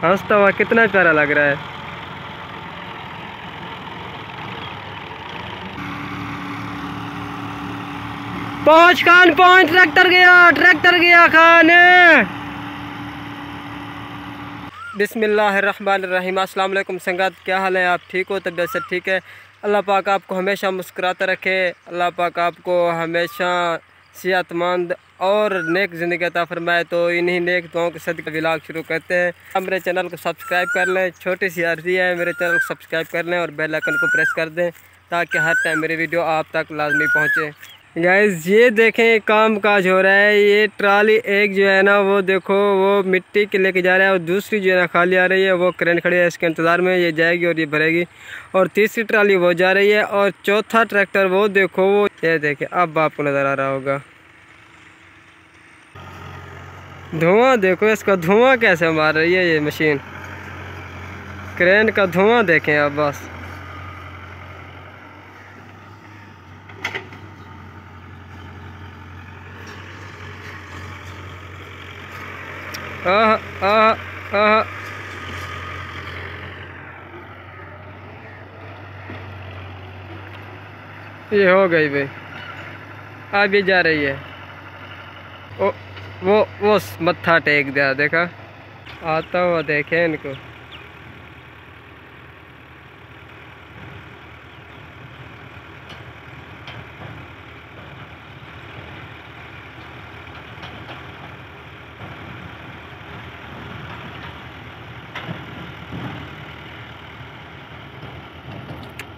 हंसता हुआ कितना प्यारा लग रहा है। पहुंच खान पहुंच, ट्रैक्टर गया खान। बिस्मिल्लाहिर्रहमानिर्रहीम। अस्सलाम वालेकुम संगात, क्या हाल है? आप ठीक हो? तबीयत से ठीक है? अल्लाह पाक आपको हमेशा मुस्कुराता रखे। अल्लाह पाक आपको हमेशा सेहतमंद और नेक ज़िंदगी अता फरमाए। तो इन्हीं नेक दुआओं के सदक़े व्लॉग शुरू करते हैं। आप मेरे चैनल को सब्सक्राइब कर लें, छोटी सी अर्जी है, मेरे चैनल को सब्सक्राइब कर लें और बेल आइकन को प्रेस कर दें ताकि हर टाइम मेरी वीडियो आप तक लाजमी पहुँचे। गाइस ये देखें काम काज हो रहा है। ये ट्राली एक जो है ना वो देखो वो मिट्टी के लेके जा रहा है और दूसरी जो है ना खाली आ रही है। वो क्रेन खड़ी है, इसके इंतज़ार में ये जाएगी और ये भरेगी। और तीसरी ट्राली वो जा रही है और चौथा ट्रैक्टर वो देखो वो ये देखें, अब आपको नज़र आ रहा होगा। धुआं देखो, इसका धुआं कैसे मार रही है ये मशीन। क्रेन का धुआं देखें अब बस। आह आह आह, ये हो गई भाई, अब ये जा रही है। वो मत्था टेक दिया, देखा आता हुआ, देखे इनको।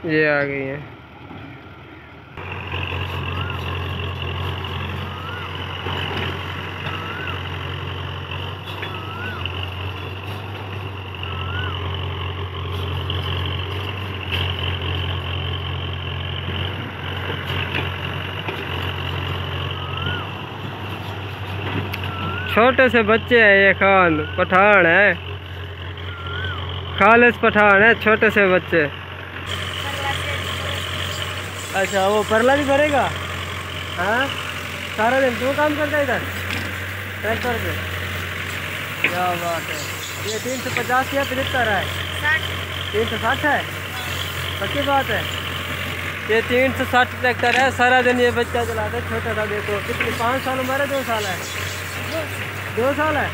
ये आ गई है। छोटे से बच्चे हैं, ये खान पठान है, खालिस पठान है, छोटे से बच्चे। अच्छा वो परला भी भरेगा? हाँ सारा दिन तू काम करता है इधर ट्रैक्टर पे? क्या बात है। ये 350 या 75 है? 360 है? पक्की बात है। ये 360 ट्रैक्टर है, सारा दिन ये बच्चा चलाता है। छोटा सा देखो कितनी, 5 साल उम्र है? 2 साल है? 2 साल है।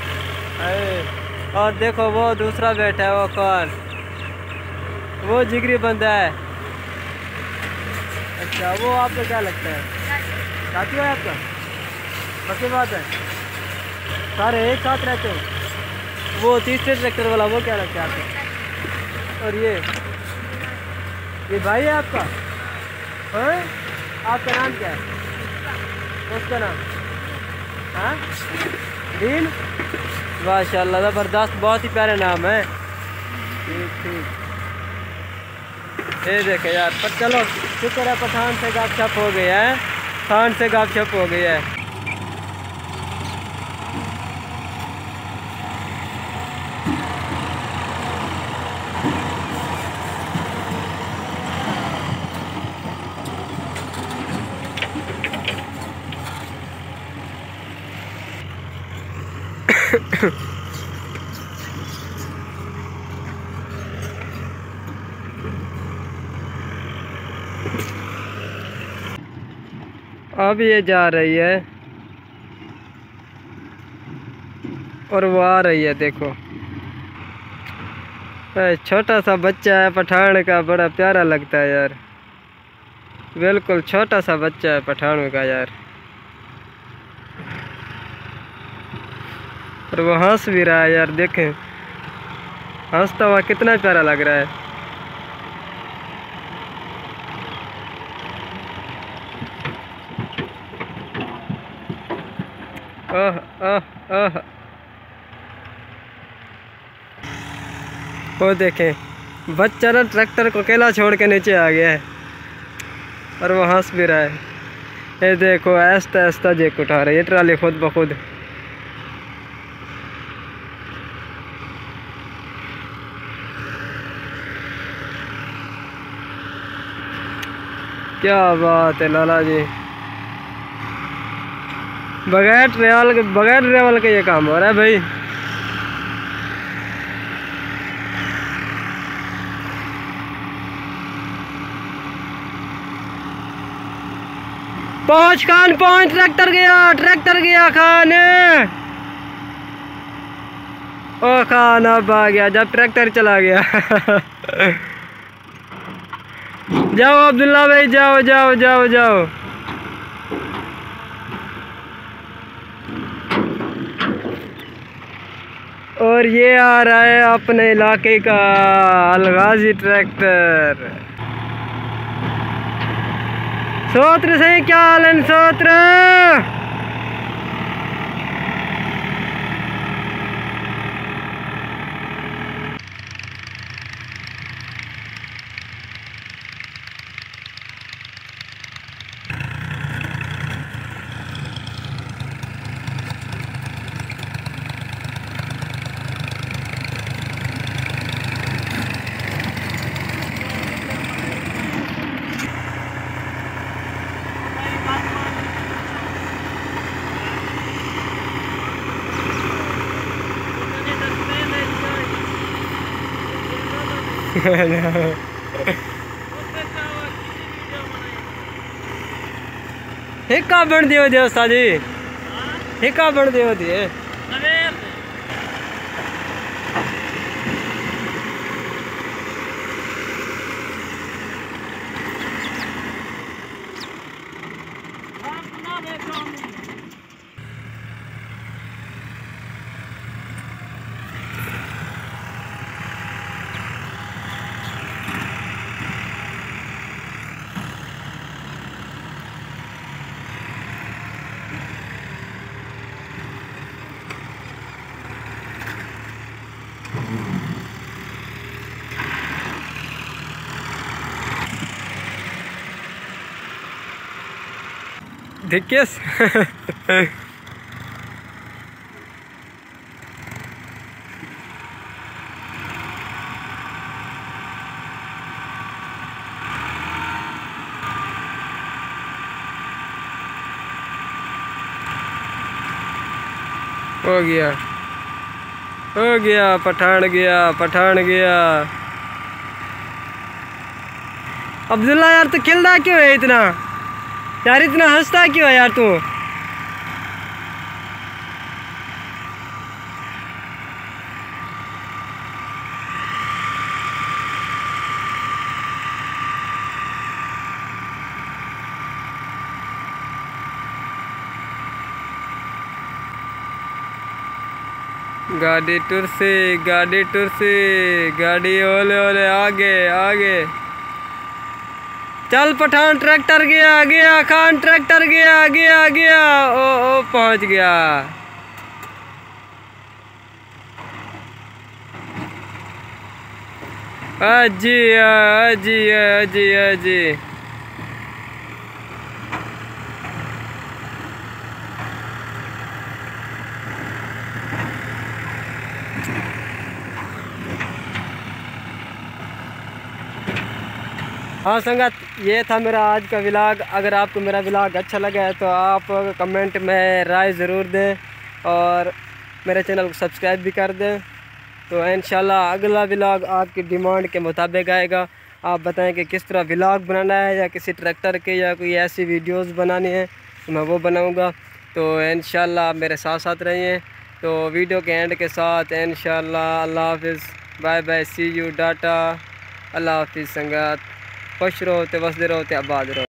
अरे और देखो वो दूसरा बैठा है, वो कौन? वो जिगरी बंदा है। अच्छा वो आपको क्या लगता है? साथी है आपका? पक्की बात है। सारे एक साथ रहते हो? वो तीसरे ट्रैक्टर वाला वो क्या लगता है आपको? और ये भाई है आपका? हाँ आपका नाम क्या है? उसका नाम? हाँ दीन। माशाल्लाह ज़बरदस्त, बहुत ही प्यारे नाम है। ठीक ठीक। ये देखे यार, पर चलो शुक्र है पठान से गपशप हो गया है, खान से गपशप हो गया है। अब ये जा रही है और वो आ रही है, देखो छोटा सा बच्चा है पठान का, बड़ा प्यारा लगता है यार। बिल्कुल छोटा सा बच्चा है पठान का यार। और वो हंस भी रहा है यार, देखें हंसता हुआ कितना प्यारा लग रहा है। ओह ओह ओह, वो देखें बच्चा ना ट्रैक्टर को अकेला छोड़ के नीचे आ गया है और वो हंस भी रहा है। ये देखो आहिस्ता आहिस्ता जेक उठा रही है ट्राली खुद ब खुद। क्या बात है लाला जी, बगैर ड्राइवर के ये काम हो रहा है भाई। पहुंच खान पहुंच, ट्रैक्टर गया खान। ओ खान अब आ गया जब ट्रैक्टर चला गया। जाओ अब्दुल्ला भाई, जाओ जाओ जाओ जाओ। और ये आ रहा है अपने इलाके का अलगाजी ट्रैक्टर। सोत्र से क्या हाल है सोत्र? हिक्का बन दियो दियो साजी, हिक्का बन दियो दिए। देखिए हो गया पठान गया, पठान गया। अब्दुल्ला यार तू खिलता क्यों है इतना यार, इतना हंसता क्यों है यार तू? गाड़ी टूर से, गाड़ी टूर से, गाड़ी ओले ओले आगे आगे। चल पठान ट्रैक्टर गया गया, खान ट्रैक्टर गया गया गया। ओ पहुंच गया। अजी अजी अजी अजी। हाँ संगत, ये था मेरा आज का व्लॉग। अगर आपको मेरा व्लॉग अच्छा लगा है तो आप कमेंट में राय ज़रूर दें और मेरे चैनल को सब्सक्राइब भी कर दें। तो इंशाल्लाह अगला व्लॉग आपकी डिमांड के मुताबिक आएगा। आप बताएं कि किस तरह व्लॉग बनाना है, या किसी ट्रैक्टर के या कोई ऐसी वीडियोस बनानी है तो मैं वो बनाऊँगा। तो इंशाल्लाह आप मेरे साथ साथ रहिए। तो वीडियो के एंड के साथ इंशाल्लाह अल्लाह हाफिज़, bye bye, see you, tata, अल्लाह हाफिज़। संगत खुश रहो, ते बसते रहो, ते आबाद रहो।